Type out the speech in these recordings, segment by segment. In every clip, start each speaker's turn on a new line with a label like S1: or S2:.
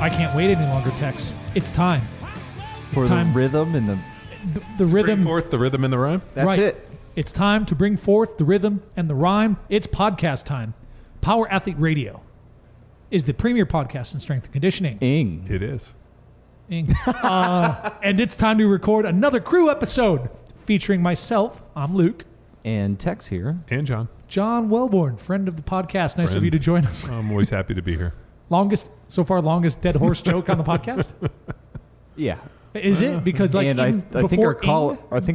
S1: I can't wait any longer, Tex. It's time.
S2: For the rhythm and
S1: the rhythm.
S3: Bring forth the rhythm and the rhyme.
S2: That's
S1: right.
S2: it.
S1: It's time to bring forth the rhythm and the rhyme. It's podcast time. Power Athlete Radio is the premier podcast in strength and conditioning.
S2: Ing.
S3: It is.
S1: And it's time to record another crew episode featuring myself. I'm Luke.
S2: And Tex here.
S3: And John.
S1: John Wellborn, friend of the podcast. Nice of you to join us.
S3: I'm always happy to be here.
S1: Longest dead horse joke on the podcast?
S2: Yeah.
S1: Is it? Because like
S2: and I think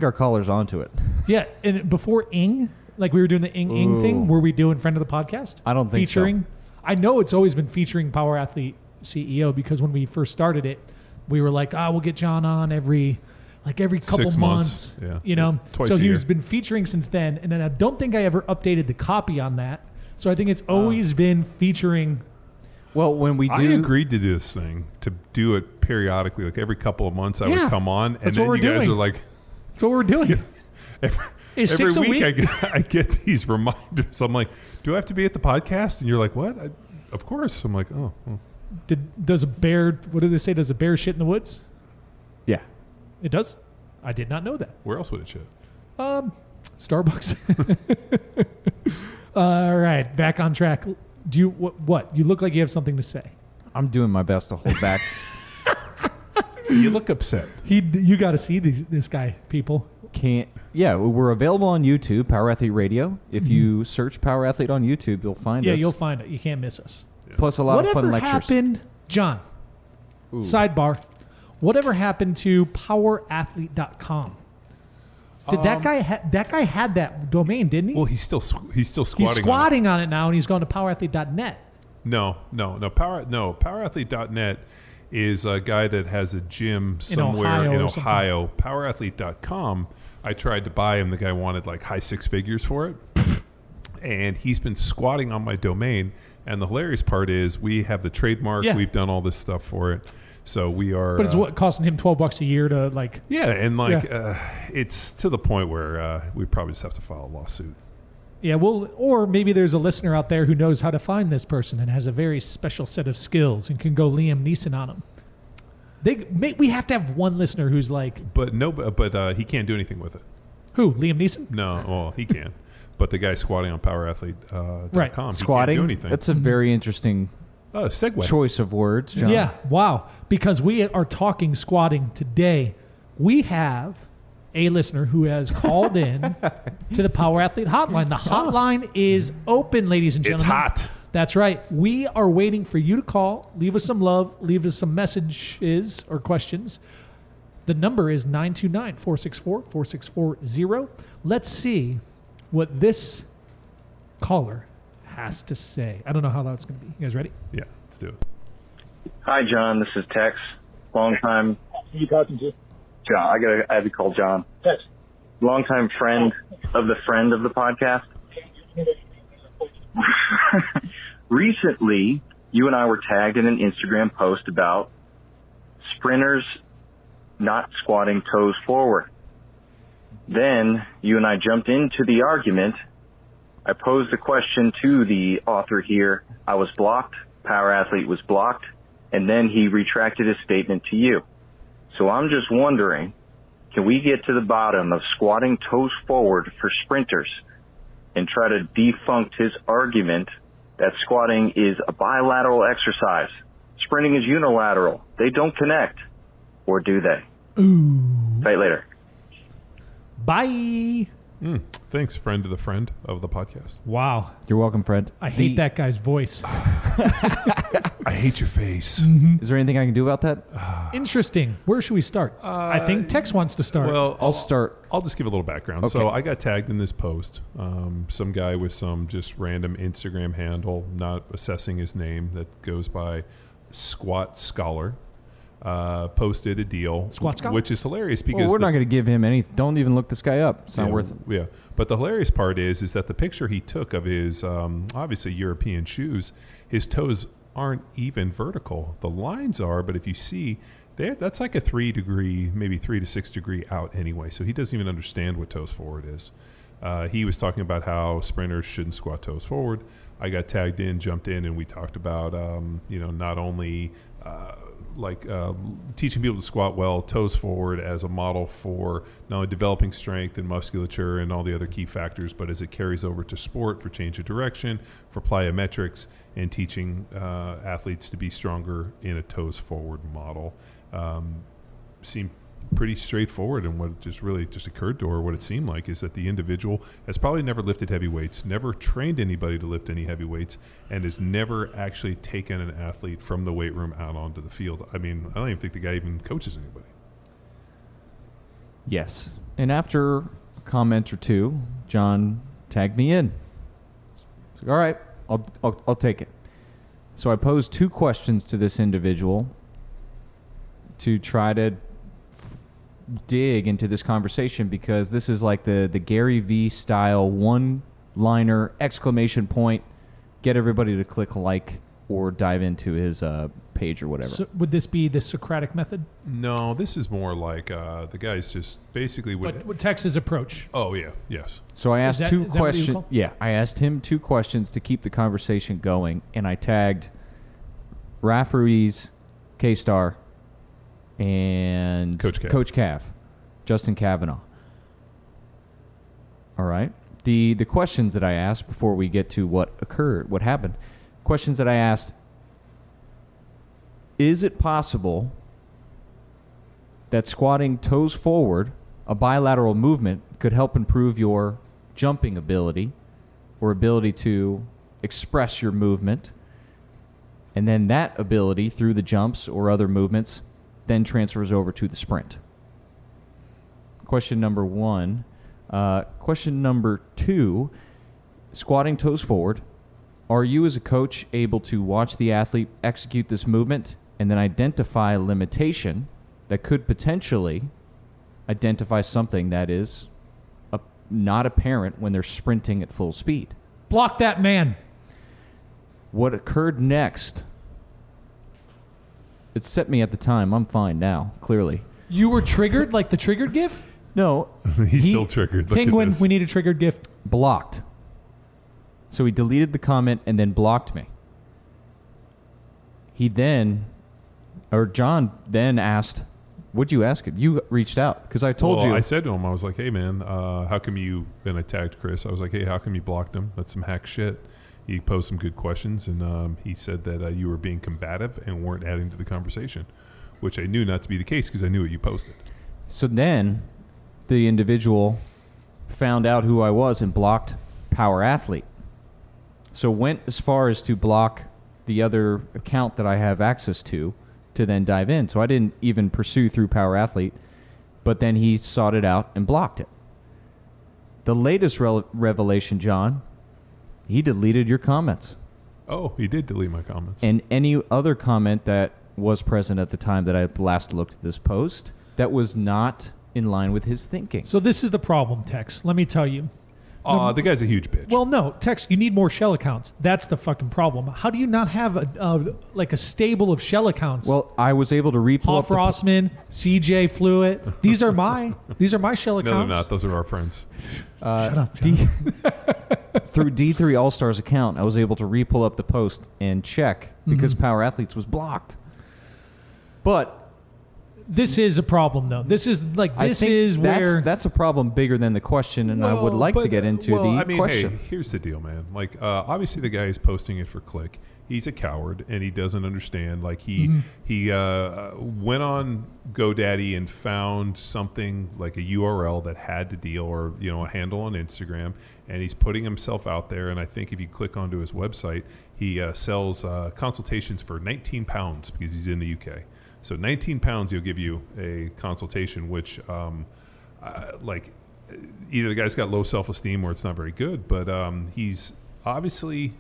S2: our caller's onto it.
S1: Yeah, and before Ing, like we were doing the Ing thing, were we doing friend of the podcast?
S2: I don't think
S1: featuring, so. I know it's always been featuring Power Athlete CEO because when we first started it, we were like, we'll get John on every couple
S3: 6 months. Yeah.
S1: You know?
S3: Twice
S1: so
S3: a year.
S1: he's been featuring since then, and then I don't think I ever updated the copy on that. So I think it's always been featuring.
S2: Well, when we do...
S3: I agreed to do this thing, to do it periodically, like every couple of months I would come on, and then you guys are like...
S1: That's what we're doing.
S3: Every week I get these reminders. I'm like, do I have to be at the podcast? And you're like, what? Of course. I'm like, oh. Well.
S1: Does a bear, what do they say, does a bear shit in the woods?
S2: Yeah.
S1: It does? I did not know that.
S3: Where else would it shit?
S1: Starbucks. All right, back on track. Do you what? You look like you have something to say.
S2: I'm doing my best to hold back.
S3: You look upset.
S1: You got to see this guy, people.
S2: Yeah, we're available on YouTube, Power Athlete Radio. If you search Power Athlete on YouTube, you'll find us.
S1: Yeah, you'll find it. You can't miss us.
S3: Yeah.
S2: Plus a lot of fun lectures.
S1: Whatever happened, John?
S2: Ooh.
S1: Sidebar. Whatever happened to powerathlete.com? Did that guy had that domain, didn't he?
S3: Well, he's still squatting.
S1: He's squatting on it now, and he's going to powerathlete.net.
S3: No. Powerathlete.net is a guy that has a gym somewhere in Ohio. Powerathlete.com. I tried to buy him. The guy wanted like high six figures for it, and he's been squatting on my domain. And the hilarious part is we have the trademark. Yeah. We've done all this stuff for it. So we are...
S1: But it's what costing him $12 a year to like...
S3: Yeah, and it's to the point where we probably just have to file a lawsuit.
S1: Yeah, well, or maybe there's a listener out there who knows how to find this person and has a very special set of skills and can go Liam Neeson on them. We have to have one listener who's like...
S3: But he can't do anything with it.
S1: Who, Liam Neeson?
S3: No, well, he can. But the guy squatting on powerathlete.com,
S1: right.
S3: He can't
S2: do
S3: anything.
S2: That's a very interesting...
S3: segue.
S2: Choice of words, John.
S1: Yeah, wow. Because we are talking squatting today. We have a listener who has called in to the Power Athlete Hotline. The hotline is open, ladies and gentlemen.
S3: It's hot.
S1: That's right. We are waiting for you to call. Leave us some love. Leave us some messages or questions. The number is 929-464-4640. Let's see what this caller has to say. I don't know how that's going to be. You guys ready?
S3: Yeah, let's do it.
S4: Hi, John. This is Tex. Long time.
S5: Who are you talking to?
S4: John. I had to call John.
S5: Tex.
S4: Longtime friend of the podcast. Recently, you and I were tagged in an Instagram post about sprinters not squatting toes forward. Then you and I jumped into the argument. I posed a question to the author here. I was blocked. Power Athlete was blocked. And then he retracted his statement to you. So I'm just wondering, can we get to the bottom of squatting toes forward for sprinters and try to defunct his argument that squatting is a bilateral exercise? Sprinting is unilateral. They don't connect. Or do they?
S1: Ooh.
S4: Fight later.
S1: Bye.
S3: Thanks, friend of the podcast.
S1: Wow.
S2: You're welcome, friend.
S1: I hate that guy's voice.
S3: I hate your face.
S1: Mm-hmm.
S2: Is there anything I can do about that?
S1: Interesting. Where should we start? I think Tex wants to start.
S3: Well,
S2: I'll start.
S3: I'll just give a little background.
S2: Okay.
S3: So I got tagged in this post. Some guy with some just random Instagram handle, not assessing his name, that goes by Squat Scholar. Posted a deal,
S1: Squat Scholar?
S3: which is hilarious because
S2: we're not going to give him any. Don't even look this guy up. It's not worth it.
S3: Yeah, but the hilarious part is that the picture he took of his obviously European shoes, his toes aren't even vertical. The lines are, but if you see, that's like a 3 degree, maybe 3 to 6 degree out anyway. So he doesn't even understand what toes forward is. He was talking about how sprinters shouldn't squat toes forward. I got tagged in, jumped in, and we talked about not only teaching people to squat well, toes forward, as a model for not only developing strength and musculature and all the other key factors, but as it carries over to sport for change of direction, for plyometrics, and teaching athletes to be stronger in a toes forward model. Seemed pretty straightforward, and what just occurred to her, what it seemed like, is that the individual has probably never lifted heavy weights, never trained anybody to lift any heavy weights, and has never actually taken an athlete from the weight room out onto the field. I mean, I don't even think the guy even coaches anybody.
S2: Yes. And after a comment or two, John tagged me in. He's like, all right, I'll take it. So I posed 2 questions to this individual to try to dig into this conversation, because this is like the Gary V style one-liner exclamation point, get everybody to click like or dive into his page or whatever.
S1: So would this be the Socratic method?
S3: No, this is more like the guy's just basically
S1: what Tex's approach?
S3: Oh yeah, yes.
S2: So I asked 2 questions.
S1: call?
S2: Yeah, I asked him 2 questions to keep the conversation going, and I tagged Raf Ruiz, K-Star, and
S3: Coach Cav.
S2: Justin Kavanaugh. All right. The questions that I asked before we get to what happened. Questions that I asked: is it possible that squatting toes forward, a bilateral movement, could help improve your jumping ability or ability to express your movement, and then that ability through the jumps or other movements then transfers over to the sprint? Question number 1. Question number 2, squatting toes forward. Are you as a coach able to watch the athlete execute this movement and then identify a limitation that could potentially identify something that is not apparent when they're sprinting at full speed?
S1: Block that man.
S2: What occurred next, it set me at the time. I'm fine now, clearly.
S1: You were triggered, like the triggered GIF?
S2: No.
S3: He's still triggered. Look
S1: Penguin,
S3: at this.
S1: we need a triggered GIF.
S2: Blocked. So he deleted the comment and then blocked me. John then asked, what'd you ask him? You reached out, because I told you.
S3: I said to him, I was like, hey man, how come you, then I tagged Chris. I was like, hey, how come you blocked him? That's some hack shit. He posed some good questions, and he said that you were being combative and weren't adding to the conversation, which I knew not to be the case because I knew what you posted.
S2: So then the individual found out who I was and blocked Power Athlete. So went as far as to block the other account that I have access to then dive in. So I didn't even pursue through Power Athlete, but then he sought it out and blocked it. The latest revelation, John, he deleted your comments.
S3: Oh, he did delete my comments.
S2: And any other comment that was present at the time that I last looked at this post that was not in line with his thinking.
S1: So this is the problem, Tex. Let me tell you.
S3: The guy's a huge bitch.
S1: Well, no, Tex, you need more shell accounts. That's the fucking problem. How do you not have a stable of shell accounts?
S2: Well, I was able to repull
S1: Hoff Rossman, CJ Fluid. These are my shell accounts.
S3: No, they're not. Those are our friends.
S1: Shut up, John.
S2: Through D3 All-Stars account, I was able to repull up the post and check because Power Athletes was blocked. But
S1: this is a problem, though. This is where
S2: that's a problem bigger than the question, and I would like to get into question.
S3: Hey, here's the deal, man. Like, obviously, the guy is posting it for click. He's a coward, and he doesn't understand. Like, he went on GoDaddy and found something like a URL that had to deal, or a handle on Instagram, and he's putting himself out there. And I think if you click onto his website, he sells consultations for £19 because he's in the UK. So £19, he'll give you a consultation, which, either the guy's got low self-esteem or it's not very good. But he's obviously,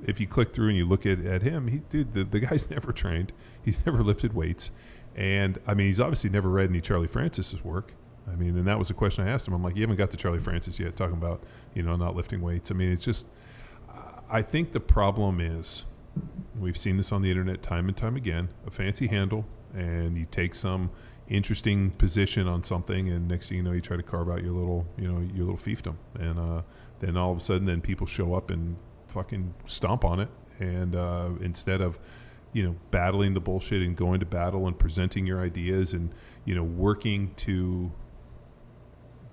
S3: if you click through and you look at him, the guy's never trained. He's never lifted weights. And, I mean, he's obviously never read any Charlie Francis's work. I mean, and that was the question I asked him. I'm like, you haven't got to Charlie Francis yet, talking about, not lifting weights. I mean, it's just, I think the problem is, we've seen this on the internet time and time again, a fancy handle, and you take some interesting position on something, and next thing you know, you try to carve out your little fiefdom, and then all of a sudden, then people show up and fucking stomp on it, and instead of battling the bullshit and going to battle and presenting your ideas and, working to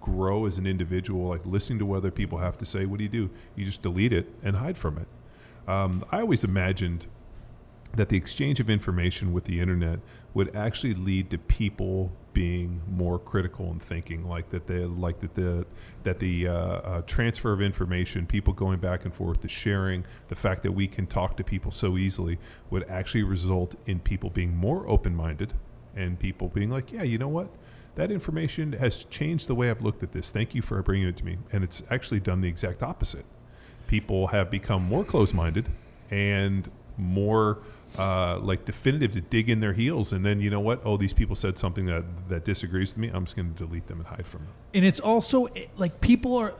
S3: grow as an individual, like listening to what other people have to say. What do? You just delete it and hide from it. I always imagined that the exchange of information with the internet would actually lead to people being more critical and thinking, that the transfer of information, people going back and forth, the sharing, the fact that we can talk to people so easily would actually result in people being more open-minded and people being like, yeah, you know what? That information has changed the way I've looked at this. Thank you for bringing it to me. And it's actually done the exact opposite. People have become more closed-minded and more definitive to dig in their heels, and then these people said something that disagrees with me, I'm just going to delete them and hide from them. And
S1: it's also people are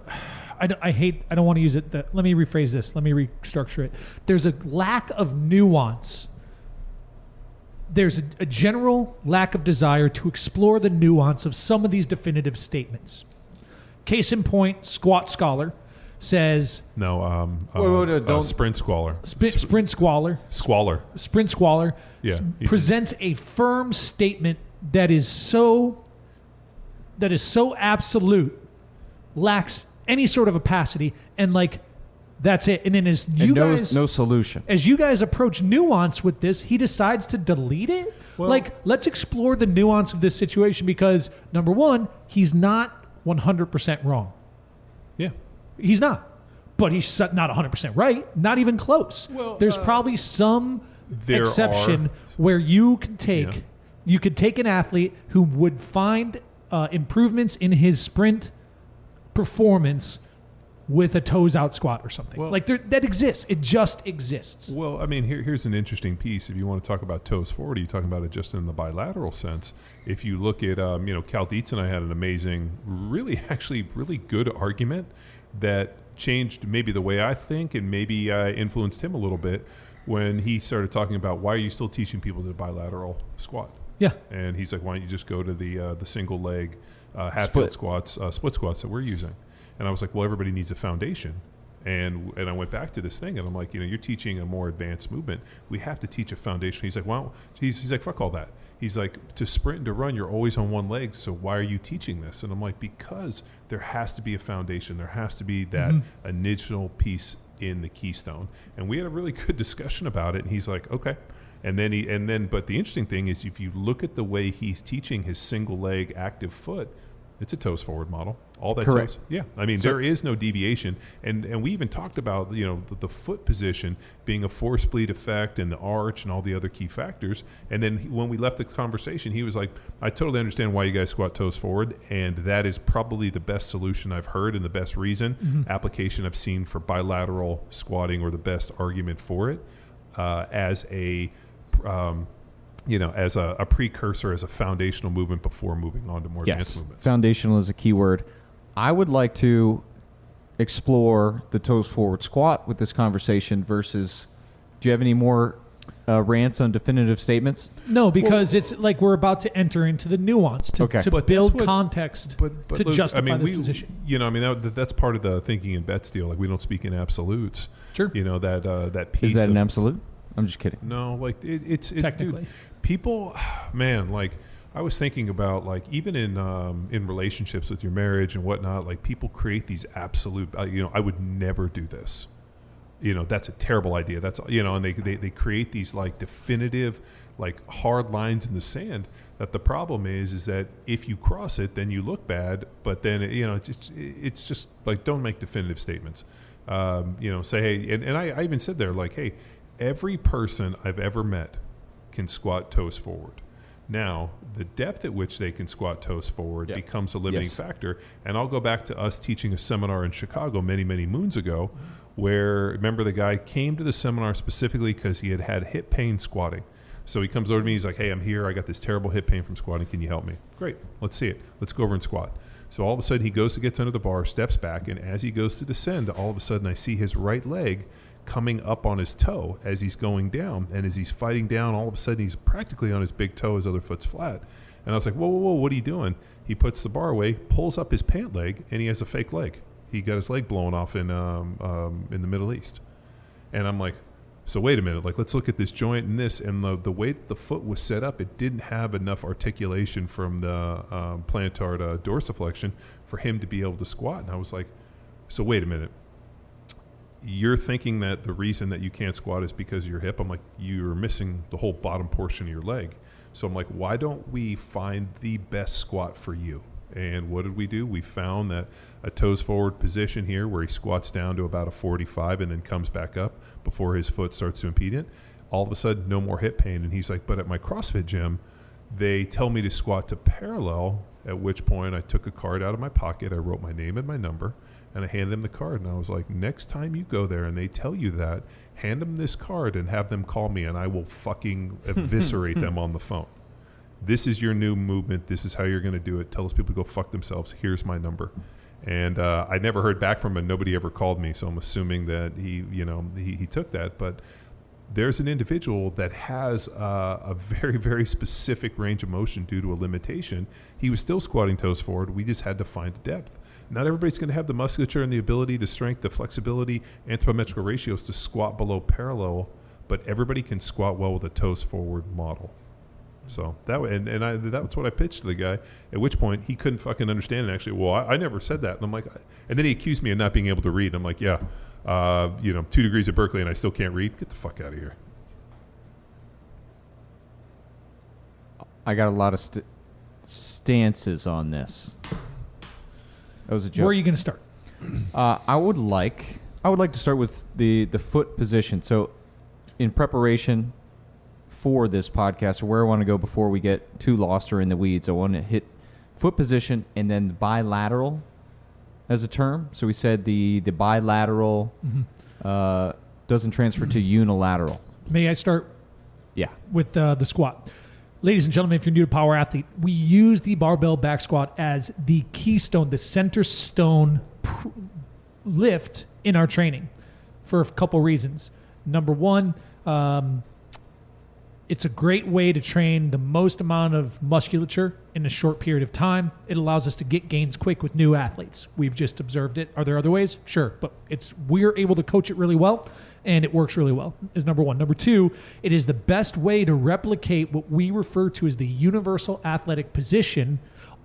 S1: I don't want to use it let me rephrase this, let me restructure it. There's a lack of nuance. There's a general lack of desire to explore the nuance of some of these definitive statements. Case in point, Squat Scholar says
S3: Sprint Squalor.
S1: Sprint Squalor.
S3: Squalor.
S1: Sprint Squalor presents a firm statement that is so absolute, lacks any sort of opacity, and that's it. And then no
S2: solution.
S1: As you guys approach nuance with this, he decides to delete it. Well, let's explore the nuance of this situation, because number one, he's not 100% wrong.
S3: Yeah.
S1: He's not. But he's not 100% right, not even close. Well, there's probably some exception where you could take an athlete who would find improvements in his sprint performance with a toes out squat or something. Well, that exists. It just exists.
S3: Well, I mean, here's an interesting piece. If you want to talk about toes forward, are you talking about it just in the bilateral sense? If you look at, Cal Dietz and I had an amazing, really good argument that changed maybe the way I think, and maybe influenced him a little bit when he started talking about, why are you still teaching people to bilateral squat?
S1: Yeah.
S3: And he's like, why don't you just go to the single leg Hatfield squats, split squats that we're using? And I was like, well, everybody needs a foundation. And I went back to this thing, and I'm like, you're teaching a more advanced movement. We have to teach a foundation. He's like, well, he's like, fuck all that. He's like, to sprint and to run, you're always on one leg, so why are you teaching this? And I'm like, because there has to be a foundation. There has to be that initial piece in the keystone. And we had a really good discussion about it, and he's like, okay. But the interesting thing is, if you look at the way he's teaching his single leg active foot, it's a toes forward model. All that
S2: Correct.
S3: toes. Yeah. I mean, there is no deviation. And we even talked about, the foot position being a force bleed effect and the arch and all the other key factors. And then when we left the conversation, he was like, I totally understand why you guys squat toes forward. And that is probably the best solution I've heard and the best reason application I've seen for bilateral squatting, or the best argument for it as a precursor, as a foundational movement before moving on to more advanced movements.
S2: Foundational is a key word. I would like to explore the toes forward squat with this conversation versus, do you have any more rants on definitive statements?
S1: No, because it's like we're about to enter into the nuance to build context to justify the position.
S3: That's part of the thinking in bet steel. Like, we don't speak in absolutes.
S1: Sure.
S3: That piece.
S2: Is that an absolute? I'm just kidding.
S3: No, it's
S1: technically.
S3: Dude, people, man, I was thinking about, even in relationships with your marriage and whatnot, people create these absolute, I would never do this. That's a terrible idea. That's, and they create these definitive, hard lines in the sand, that the problem is that if you cross it, then you look bad, but then, it's just don't make definitive statements. Say, hey, and I even said there, hey, every person I've ever met can squat toes forward. Now, the depth at which they can squat toes forward becomes a limiting factor. And I'll go back to us teaching a seminar in Chicago many, many moons ago, where, remember, the guy came to the seminar specifically because he had hip pain squatting. So he comes over to me, he's like, hey, I'm here. I got this terrible hip pain from squatting. Can you help me? Great. Let's see it. Let's go over and squat. So all of a sudden he goes to get under the bar, steps back, and as he goes to descend, all of a sudden I see his right leg coming up on his toe as he's going down. And as he's fighting down, all of a sudden he's practically on his big toe, his other foot's flat. And I was like, whoa, what are you doing? He puts the bar away, pulls up his pant leg, and he has a fake leg. He got his leg blown off in the Middle East. And I'm like, So wait a minute, like let's look at this joint and this, and the way that the foot was set up, it didn't have enough articulation from the plantar to dorsiflexion for him to be able to squat. And I was like, so wait a minute. You're thinking that the reason that you can't squat is because of your hip. I'm like, you're missing the whole bottom portion of your leg. So I'm like, why don't we find the best squat for you? And what did we do? We found that a toes forward position here where he squats down to about a 45 and then comes back up before his foot starts to impede it. All of a sudden, no more hip pain. And he's like, but at my CrossFit gym, they tell me to squat to parallel, at which point I took a card out of my pocket. I wrote my name and my number, and I handed him the card. And I was like, next time you go there and they tell you that, hand them this card and have them call me, and I will fucking eviscerate them on the phone. This is your new movement. This is how you're going to do it. Tell those people to go fuck themselves. Here's my number. And I never heard back from him. Nobody ever called me, so I'm assuming that he took that. But there's an individual that has a very, very specific range of motion due to a limitation. He was still squatting toes forward. We just had to find depth. Not everybody's going to have the musculature and the ability, the strength, the flexibility, anthropometrical ratios to squat below parallel, but everybody can squat well with a toes forward model. So that's what I pitched to the guy, at which point he couldn't fucking understand it. Actually, well, I never said that. And I'm like, and then he accused me of not being able to read. And I'm like, yeah, 2 degrees at Berkeley and I still can't read. Get the fuck out of here.
S2: I got a lot of stances on this. That was a joke.
S1: Where are you going to start?
S2: I would like to start with the foot position. So in preparation for this podcast, or where I want to go before we get too lost or in the weeds, I want to hit foot position and then bilateral as a term. So we said the bilateral doesn't transfer to unilateral.
S1: May I start?
S2: Yeah.
S1: With the squat. Ladies and gentlemen, if you're new to Power Athlete, we use the barbell back squat as the keystone, the center stone lift in our training for a couple reasons. Number one, it's a great way to train the most amount of musculature in a short period of time. It allows us to get gains quick with new athletes. We've just observed it. Are there other ways? Sure. But we're able to coach it really well, and it works really well, is number one. Number two, it is the best way to replicate what we refer to as the universal athletic position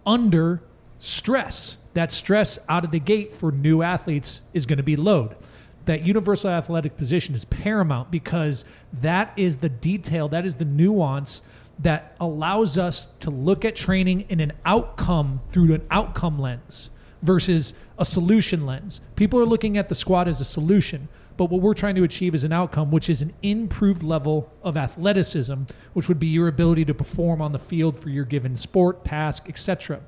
S1: under stress. That stress out of the gate for new athletes is going to be load. That universal athletic position is paramount because that is the detail, that is the nuance that allows us to look at training in an outcome through an outcome lens versus a solution lens. People are looking at the squat as a solution, but what we're trying to achieve is an outcome, which is an improved level of athleticism, which would be your ability to perform on the field for your given sport, task, etc.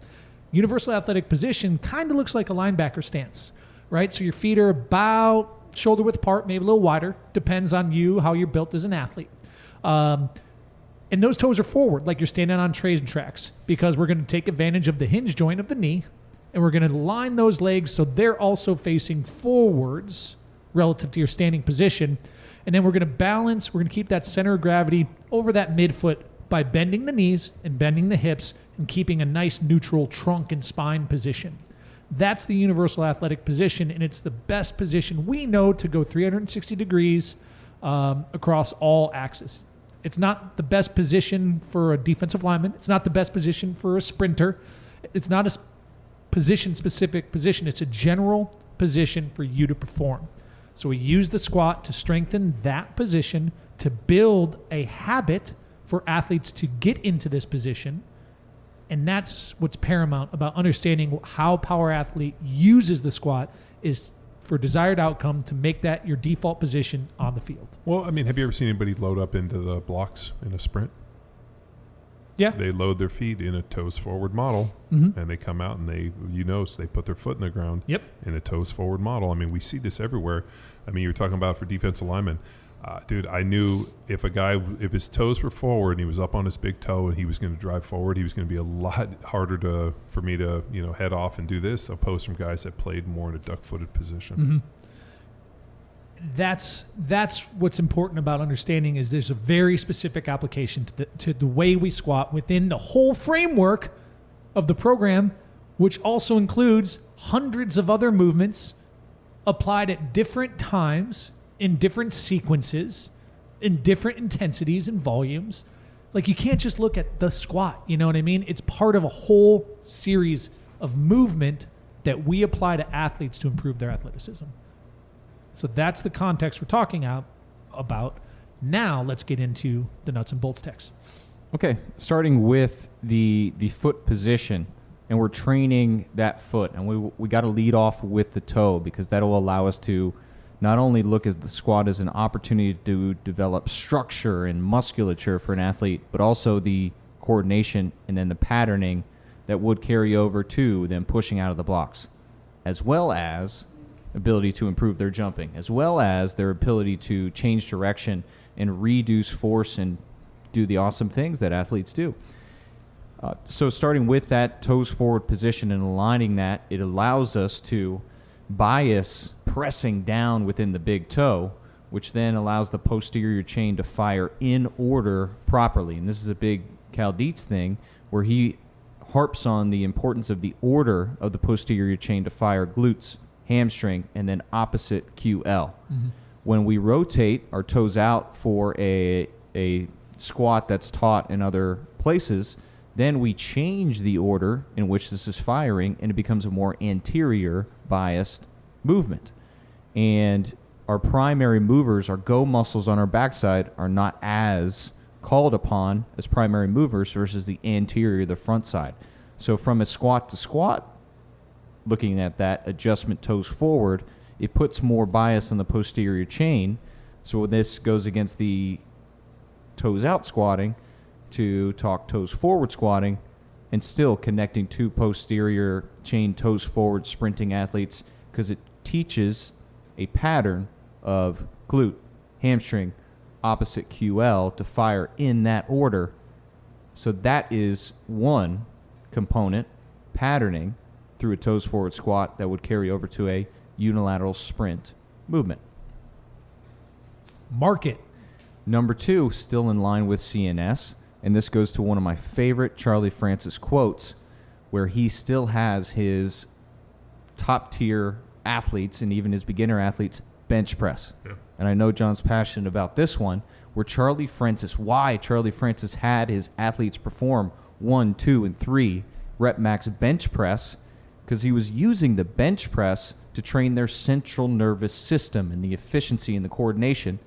S1: Universal athletic position kind of looks like a linebacker stance, right? So your feet are about shoulder width apart, maybe a little wider, depends on you, how you're built as an athlete. And those toes are forward, like you're standing on trays and tracks, because we're going to take advantage of the hinge joint of the knee, and we're going to line those legs so they're also facing forwards relative to your standing position. And then we're going to balance, we're going to keep that center of gravity over that midfoot by bending the knees and bending the hips and keeping a nice neutral trunk and spine position. That's the universal athletic position, and it's the best position we know to go 360 degrees across all axes. It's not the best position for a defensive lineman. It's not the best position for a sprinter. It's not a position-specific position. It's a general position for you to perform. So we use the squat to strengthen that position, to build a habit for athletes to get into this position. And that's what's paramount about understanding how Power Athlete uses the squat is for desired outcome to make that your default position on the field.
S3: Well, I mean, have you ever seen anybody load up into the blocks in a sprint?
S1: Yeah.
S3: They load their feet in a toes forward model, and they come out and they put their foot in the ground in a toes forward model. I mean, we see this everywhere. I mean, you were talking about for defensive linemen. Dude, I knew if his toes were forward and he was up on his big toe and he was going to drive forward, he was going to be a lot harder for me to head off and do this, opposed from guys that played more in a duck-footed position.
S1: That's what's important about understanding is there's a very specific application to the way we squat within the whole framework of the program, which also includes hundreds of other movements applied at different times in different sequences in different intensities and volumes. Like, you can't just look at the squat, you know what I mean? It's part of a whole series of movement that we apply to athletes to improve their athleticism. So that's the context we're talking about. Now let's get into the nuts and bolts text.
S2: Okay, starting with the foot position, and we're training that foot, and we got to lead off with the toe, because that'll allow us to not only look at the squat as an opportunity to develop structure and musculature for an athlete, but also the coordination and then the patterning that would carry over to them pushing out of the blocks, as well as ability to improve their jumping, as well as their ability to change direction and reduce force and do the awesome things that athletes do. So starting with that toes forward position and aligning that, it allows us to bias pressing down within the big toe, which then allows the posterior chain to fire in order properly. And this is a big Cal Dietz thing where he harps on the importance of the order of the posterior chain to fire glutes, hamstring, and then opposite QL. Mm-hmm. When we rotate our toes out for a squat that's taught in other places, then we change the order in which this is firing, and it becomes a more anterior biased movement. And our primary movers, our go muscles on our backside, are not as called upon as primary movers versus the anterior, the front side. So from a squat to squat, looking at that adjustment toes forward, it puts more bias on the posterior chain. So this goes against the toes out squatting to talk toes forward squatting, and still connecting to posterior chain toes forward sprinting athletes, because it teaches a pattern of glute, hamstring, opposite QL to fire in that order. So that is one component, patterning through a toes forward squat, that would carry over to a unilateral sprint movement.
S1: Mark it.
S2: Number two, still in line with CNS, and this goes to one of my favorite Charlie Francis quotes, where he still has his top-tier athletes and even his beginner athletes bench press. Yeah. And I know John's passionate about this one, where why Charlie Francis had his athletes perform 1, 2, and 3 rep max bench press, because he was using the bench press to train their central nervous system and the efficiency and the coordination.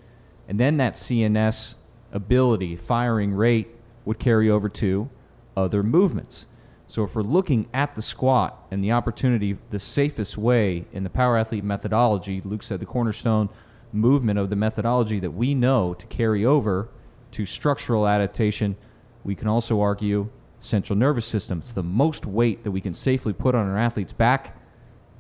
S2: And then that CNS ability, firing rate, would carry over to other movements. So if we're looking at the squat and the opportunity, the safest way in the power athlete methodology, Luke said the cornerstone movement of the methodology that we know to carry over to structural adaptation, we can also argue central nervous system. It's the most weight that we can safely put on our athlete's back.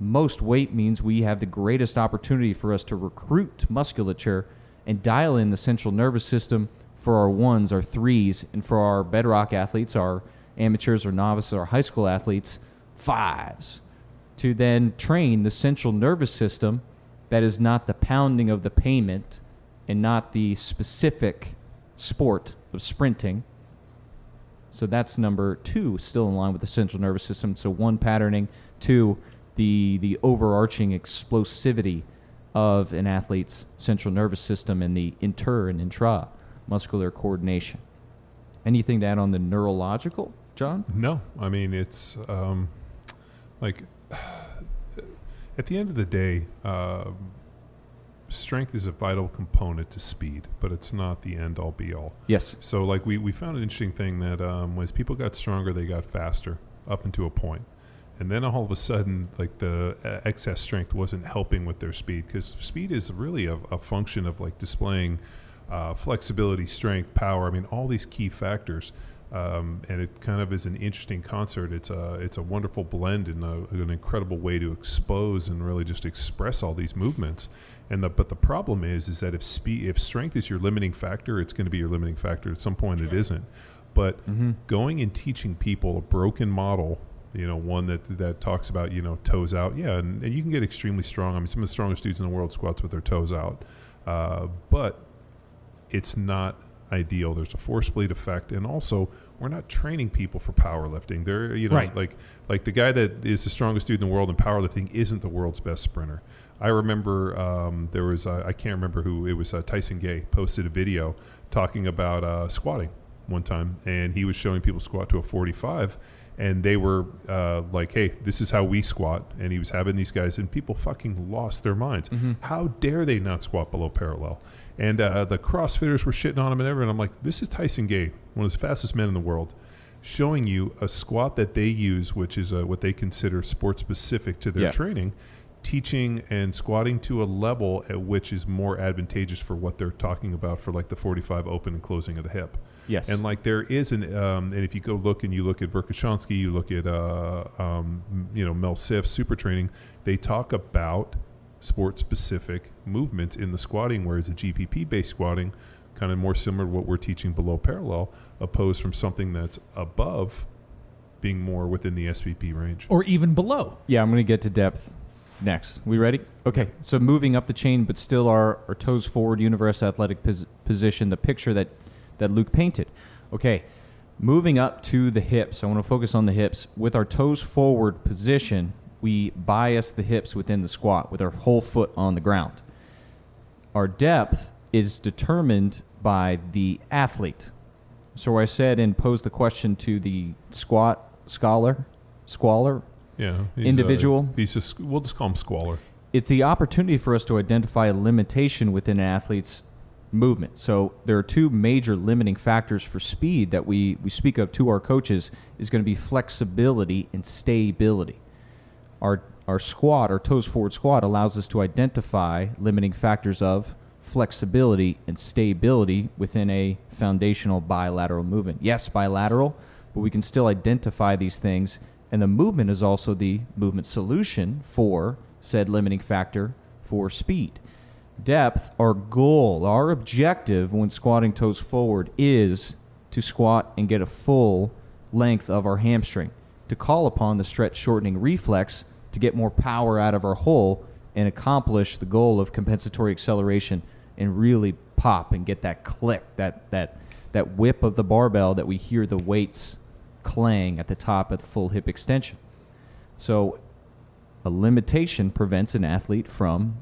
S2: Most weight means we have the greatest opportunity for us to recruit musculature and dial in the central nervous system for our 1s, our 3s, and for our bedrock athletes, our amateurs or novices, our high school athletes, 5s, to then train the central nervous system that is not the pounding of the pavement and not the specific sport of sprinting. So that's number two, still in line with the central nervous system. So 1, patterning; 2, the overarching explosivity of an athlete's central nervous system and the inter and intra-muscular coordination. Anything to add on the neurological, John?
S3: No. I mean, it's like at the end of the day, strength is a vital component to speed, but it's not the end-all, be-all.
S2: Yes.
S3: So like we found an interesting thing that as people got stronger, they got faster up into a point. And then all of a sudden, like the excess strength wasn't helping with their speed, because speed is really a function of like displaying flexibility, strength, power. I mean, all these key factors. And it kind of is an interesting concert. It's a wonderful blend and an incredible way to expose and really just express all these movements. But the problem is that if strength is your limiting factor, it's going to be your limiting factor. At some point, it isn't. But going and teaching people a broken model, one that talks about, toes out. Yeah, and you can get extremely strong. I mean, some of the strongest dudes in the world squats with their toes out. But it's not ideal. There's a force bleed effect. And also, we're not training people for powerlifting. They're,
S1: Right.
S3: like the guy that is the strongest dude in the world in powerlifting isn't the world's best sprinter. I remember there was, I can't remember who, it was Tyson Gay posted a video talking about squatting one time, and he was showing people squat to a 45, and they were like, hey, this is how we squat, and he was having these guys, and people fucking lost their minds. How dare they not squat below parallel? And the CrossFitters were shitting on him and everything. I'm like, this is Tyson Gay, one of the fastest men in the world, showing you a squat that they use, which is what they consider sport-specific to their training, teaching and squatting to a level at which is more advantageous for what they're talking about for like the 45 open and closing of the hip.
S2: Yes.
S3: And like there is an, and if you go look and you look at Verkhoshansky, you look at, Mel Siff's super training, they talk about sport-specific movements in the squatting, whereas a GPP-based squatting, kind of more similar to what we're teaching below parallel, opposed from something that's above being more within the SPP range.
S1: Or even below.
S2: Yeah, I'm going to get to depth next. We ready? Okay, so moving up the chain, but still our toes forward, universe athletic position, the picture that Luke painted. Okay, moving up to the hips. I want to focus on the hips. With our toes forward position, we bias the hips within the squat with our whole foot on the ground. Our depth is determined by the athlete. So I said and posed the question to the squat squalor,
S3: Yeah,
S2: individual.
S3: We'll just call him Squalor.
S2: It's the opportunity for us to identify a limitation within an athlete's movement. So there are two major limiting factors for speed that we speak of to our coaches is going to be flexibility and stability. Our squat, our toes forward squat, allows us to identify limiting factors of flexibility and stability within a foundational bilateral movement. Yes, bilateral, but we can still identify these things, and the movement is also the movement solution for said limiting factor for speed. Depth, our goal, our objective when squatting toes forward is to squat and get a full length of our hamstring, to call upon the stretch shortening reflex to get more power out of our hole and accomplish the goal of compensatory acceleration and really pop and get that click, that whip of the barbell that we hear the weights clang at the top at the full hip extension. So a limitation prevents an athlete from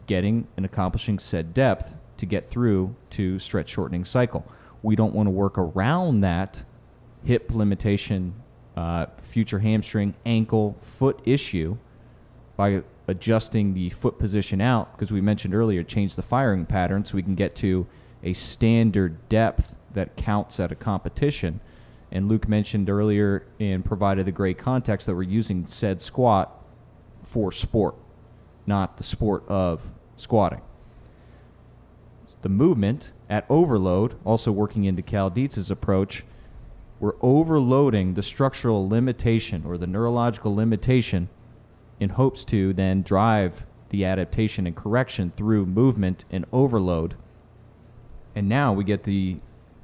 S2: getting and accomplishing said depth to get through to stretch shortening cycle. We don't want to work around that hip limitation, future hamstring, ankle, foot issue by adjusting the foot position out, because we mentioned earlier, change the firing pattern so we can get to a standard depth that counts at a competition. And Luke mentioned earlier and provided the great context that we're using said squat for sport, not the sport of squatting. The movement at overload, also working into Cal Dietz's approach, we're overloading the structural limitation or the neurological limitation in hopes to then drive the adaptation and correction through movement and overload. And now we get the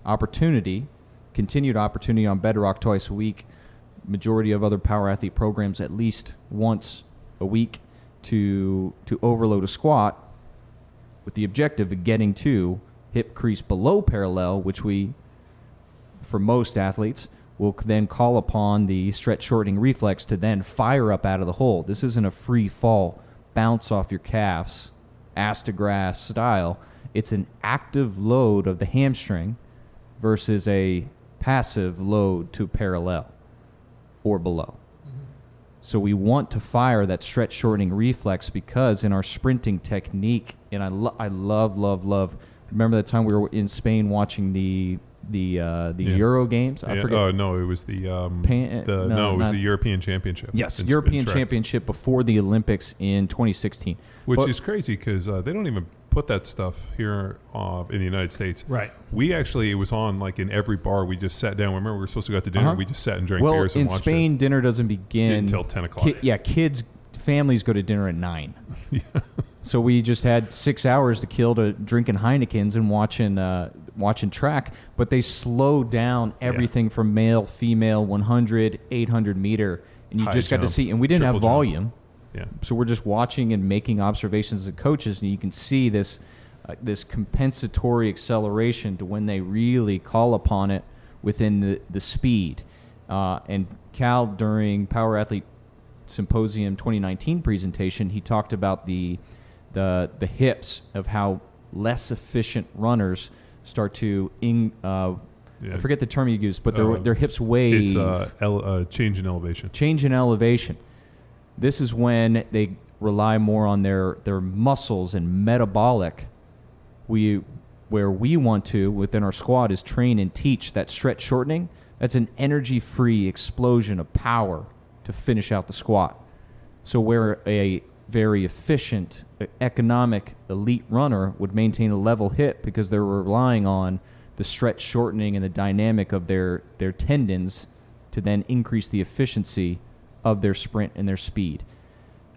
S2: opportunity, continued opportunity on Bedrock twice a week, majority of other power athlete programs at least once a week to overload a squat with the objective of getting to hip crease below parallel, which we, for most athletes, will then call upon the stretch shortening reflex to then fire up out of the hole. This isn't a free fall, bounce off your calves, ass to grass style. It's an active load of the hamstring versus a passive load to parallel or below. So we want to fire that stretch shortening reflex because in our sprinting technique, and I love. Remember that time we were in Spain watching the Euro games? I forget.
S3: Oh no, it was it was the European Championship.
S2: Yes, European Championship before the Olympics in 2016.
S3: Which is crazy because they don't even put that stuff here in the United States.
S1: Right.
S3: We actually, it was on like in every bar. We just sat down. Remember, we were supposed to go out to dinner. We just sat and drank beers and watched it.
S2: Well, in Spain, dinner doesn't begin
S3: until 10 o'clock.
S2: Families go to dinner at 9. Yeah. So we just had 6 hours to kill to drinking Heinekens and watching track. But they slowed down everything from male, female, 100, 800 meter, and you
S3: High
S2: just got to
S3: jump,
S2: see. And we didn't have volume.
S3: Jump. Yeah.
S2: So we're just watching and making observations as coaches, and you can see this compensatory acceleration to when they really call upon it within the speed. And Cal, during Power Athlete Symposium 2019 presentation, he talked about the hips of how less efficient runners start to I forget the term you used, but their hips wave.
S3: It's change in elevation.
S2: Change in elevation. This is when they rely more on their muscles and metabolic. Where we want to, within our squat, is train and teach that stretch shortening. That's an energy-free explosion of power to finish out the squat. So where a very efficient, economic, elite runner would maintain a level hip because they're relying on the stretch shortening and the dynamic of their tendons to then increase the efficiency of their sprint and their speed.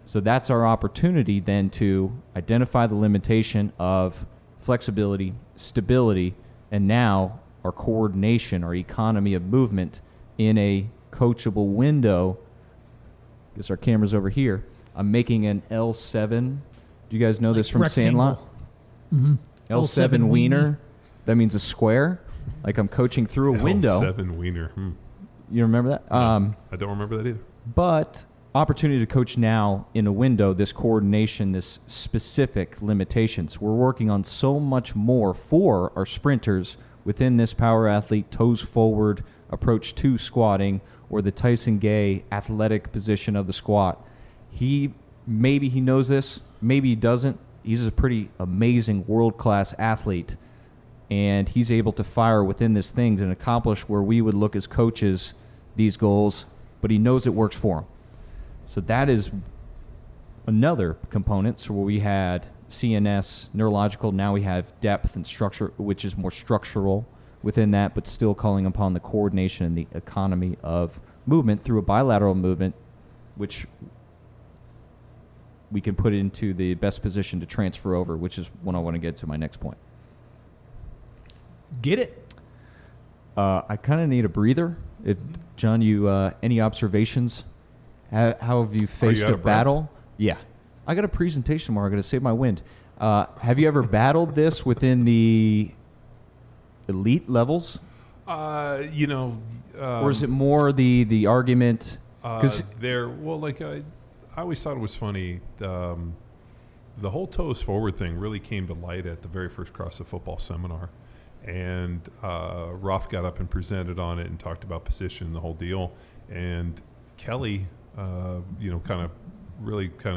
S2: So that's our opportunity then to identify the limitation of flexibility, stability, and now our coordination, our economy of movement in a coachable window. I guess our camera's over here. I'm making an L7. Do you guys know this from Sandlot?
S1: Mm-hmm.
S2: L7 wiener. That means a square. Like I'm coaching through a window.
S3: L7 wiener.
S2: You remember that?
S3: No, I don't remember that either.
S2: But opportunity to coach now in a window, this coordination, this specific limitations. We're working on so much more for our sprinters within this power athlete toes forward approach to squatting, or the Tyson Gay athletic position of the squat. Maybe he knows this, maybe he doesn't. He's a pretty amazing world-class athlete, and he's able to fire within this thing and accomplish where we would look as coaches these goals, but he knows it works for him. So that is another component. So where we had CNS, neurological, now we have depth and structure, which is more structural within that, but still calling upon the coordination and the economy of movement through a bilateral movement, which we can put into the best position to transfer over, which is when I want to get to my next point.
S1: Get it?
S2: I kind of need a breather. John, you any observations? How have you faced a battle? Yeah. I got a presentation tomorrow. I'm going to save my wind. Have you ever battled this within the elite levels?
S3: Or
S2: is it more the argument?
S3: I always thought it was funny. The whole toes forward thing really came to light at the very first CrossFit football seminar. And Rolf got up and presented on it and talked about position and the whole deal. And Kelly, kind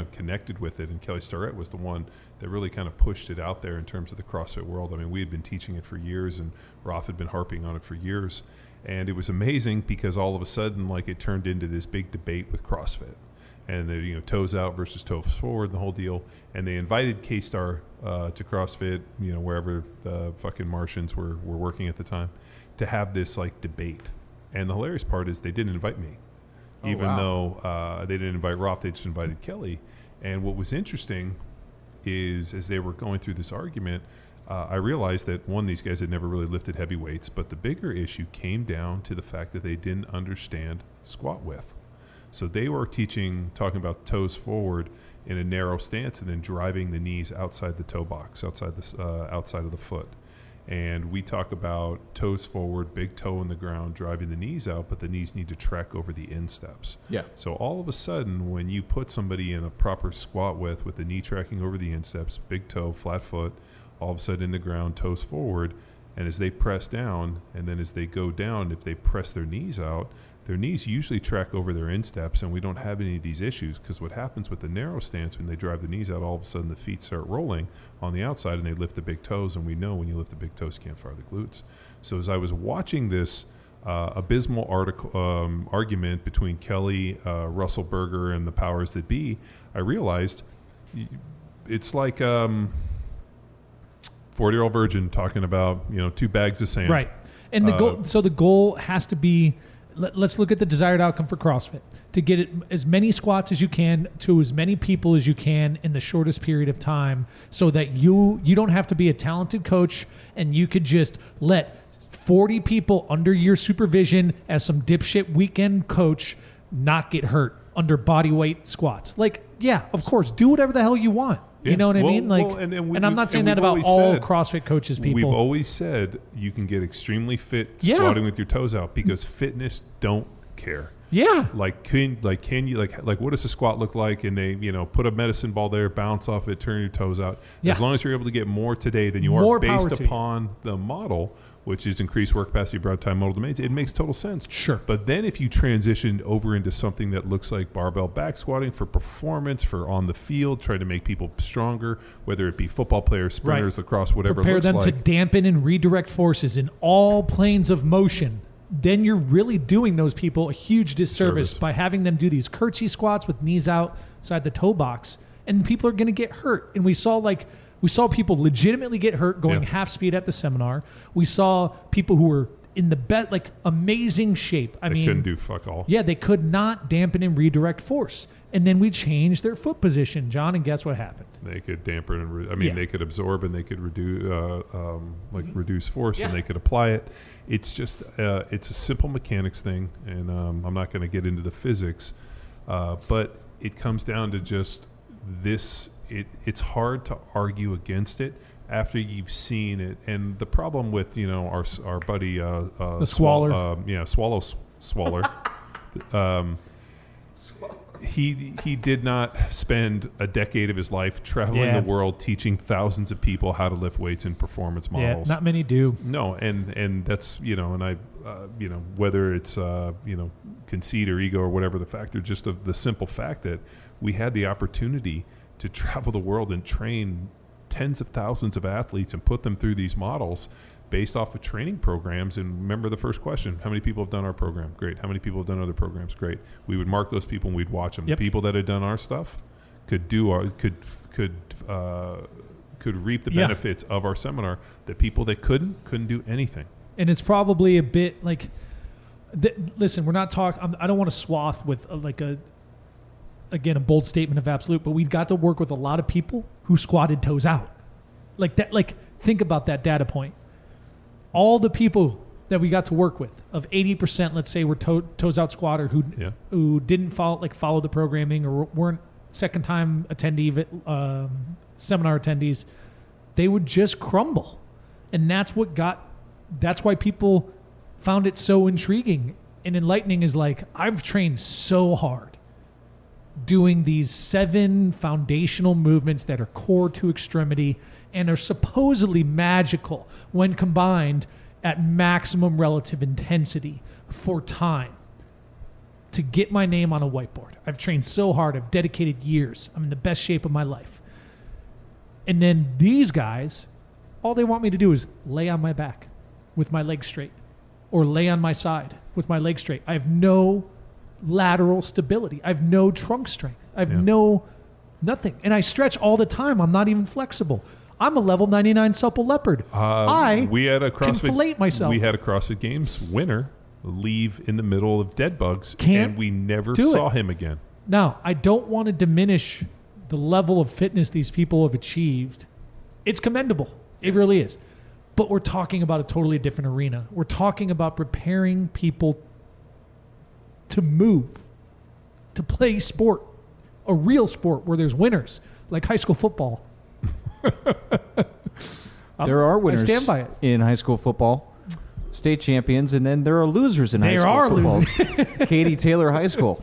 S3: of connected with it. And Kelly Starrett was the one that really kind of pushed it out there in terms of the CrossFit world. I mean, we had been teaching it for years, and Rolf had been harping on it for years. And it was amazing because all of a sudden, it turned into this big debate with CrossFit. And the toes out versus toes forward, the whole deal. And they invited K-Star to CrossFit, wherever the fucking Martians were working at the time, to have this debate. And the hilarious part is they didn't invite me, though they didn't invite Rolf. They just invited Kelly. And what was interesting is as they were going through this argument, I realized that one, these guys had never really lifted heavy weights, but the bigger issue came down to the fact that they didn't understand squat width. So they were talking about toes forward in a narrow stance and then driving the knees outside the toe box, outside of the foot. And we talk about toes forward, big toe in the ground, driving the knees out, but the knees need to track over the insteps.
S2: Yeah.
S3: So all of a sudden, when you put somebody in a proper squat width with the knee tracking over the insteps, big toe, flat foot, all of a sudden in the ground, toes forward, and as they press down, and then as they go down, if they press their knees out, their knees usually track over their insteps, and we don't have any of these issues because what happens with the narrow stance when they drive the knees out, all of a sudden the feet start rolling on the outside and they lift the big toes, and we know when you lift the big toes, you can't fire the glutes. So as I was watching this abysmal argument between Kelly, Russell Berger, and the powers that be, I realized it's like 40-year-old virgin talking about 2 bags of sand.
S1: Right. And the goal has to be, let's look at the desired outcome for CrossFit, to get as many squats as you can to as many people as you can in the shortest period of time, so that you don't have to be a talented coach and you could just let 40 people under your supervision as some dipshit weekend coach not get hurt under body weight squats. Like, yeah, of course, do whatever the hell you want.
S3: Yeah.
S1: You know what I
S3: Well,
S1: mean? Like,
S3: well,
S1: and I'm not saying
S3: we've
S1: that about
S3: always
S1: all
S3: said-
S1: CrossFit coaches, people.
S3: We've always said you can get extremely fit
S1: Yeah.
S3: squatting with your toes out because fitness don't care.
S1: Yeah.
S3: Can you what does a squat look like? And they put a medicine ball there, bounce off it, turn your toes out.
S1: Yeah.
S3: As long as you're able to get more today than you
S1: More
S3: are
S1: power
S3: based
S1: to you.
S3: upon the model, which is increased work capacity, broad time, modal domains, it makes total sense.
S1: Sure.
S3: But then if you transition over into something that looks like barbell back squatting for performance, for on the field, trying to make people stronger, whether it be football players, sprinters, lacrosse, whatever
S1: Prepare
S3: it looks
S1: them
S3: like.
S1: to dampen and redirect forces in all planes of motion. Then you're really doing those people a huge disservice
S3: Service.
S1: by having them do these curtsy squats with knees outside the toe box, and people are going to get hurt. And we saw people legitimately get hurt going
S3: Yeah.
S1: half speed at the seminar. We saw people who were in the best, like amazing shape. I
S3: They
S1: mean,
S3: couldn't do fuck all.
S1: yeah, they could not dampen and redirect force. And then we changed their foot position, John, and guess what happened?
S3: They could dampen and
S1: Yeah.
S3: they could absorb and they could reduce reduce force
S1: Yeah.
S3: and they could apply it. It's just it's a simple mechanics thing, and I'm not going to get into the physics, but it comes down to just this. It's hard to argue against it after you've seen it. And the problem with our buddy
S1: The Swaller.
S3: Swaller. He did not spend a decade of his life traveling
S1: Yeah.
S3: the world teaching thousands of people how to lift weights in performance models.
S1: Yeah, not many do.
S3: No, and that's and I whether it's conceit or ego or whatever the factor, just of the simple fact that we had the opportunity to travel the world and train tens of thousands of athletes and put them through these models based off of training programs. And remember the first question: how many people have done our program? Great. How many people have done other programs? Great. We would mark those people and we'd watch them.
S1: Yep.
S3: The people that had done our stuff could reap the
S1: Yeah.
S3: benefits of our seminar. The people that couldn't do anything.
S1: And it's probably a bit like, listen, we're not talking, I don't want to swath with a bold statement of absolute, but we've got to work with a lot of people who squatted toes out. Like that, think about that data point. All the people that we got to work with, of 80%, let's say, were toes out squatter who didn't follow the programming or weren't second time attendee seminar attendees, they would just crumble. And that's why people found it so intriguing and enlightening. Is like, I've trained so hard doing these 7 foundational movements that are core to extremity and are supposedly magical when combined at maximum relative intensity for time to get my name on a whiteboard. I've trained so hard. I've dedicated years. I'm in the best shape of my life. And then these guys, all they want me to do is lay on my back with my legs straight or lay on my side with my legs straight. I have no lateral stability. I have no trunk strength. I have nothing. And I stretch all the time. I'm not even flexible. I'm a level 99 supple leopard.
S3: We had a
S1: can
S3: CrossFit.
S1: fillet myself.
S3: We had a CrossFit Games winner leave in the middle of dead bugs,
S1: Can't
S3: and we never
S1: do
S3: saw
S1: it.
S3: him again.
S1: Now, I don't want to diminish the level of fitness these people have achieved. It's commendable. It really is. But we're talking about a totally different arena. We're talking about preparing people to move, to play sport, a real sport where there's winners, like high school football.
S2: There are winners
S1: I stand by it.
S2: in high school football, state champions, and then there are losers in high
S1: There
S2: school
S1: are
S2: football. Katie Taylor High School.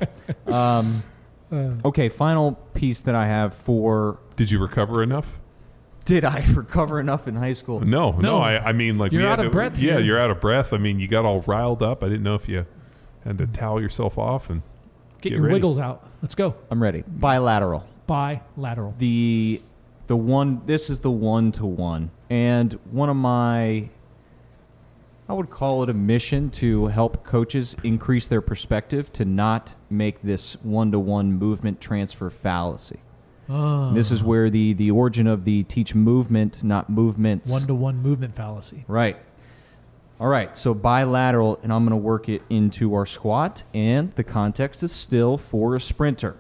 S2: Okay, final piece that I have for...
S3: Did you recover enough?
S2: Did I recover enough in high school?
S3: No.
S1: No.
S3: I mean, like,
S1: You're
S3: we had
S1: out of breath
S3: Yeah,
S1: here.
S3: you're out of breath. I mean, you got all riled up. I didn't know if you had to towel yourself off and
S1: Get
S3: get
S1: your
S3: ready.
S1: wiggles out. Let's go.
S2: I'm ready. Bilateral.
S1: Bilateral.
S2: The one, this is the 1-to-1, and one of my, I would call it a mission to help coaches increase their perspective to not make this 1-to-1 movement transfer fallacy. This is where the origin of the teach movement, not movements.
S1: 1-to-1 movement fallacy.
S2: Right. All right, so bilateral, and I'm going to work it into our squat, and the context is still for a sprinter.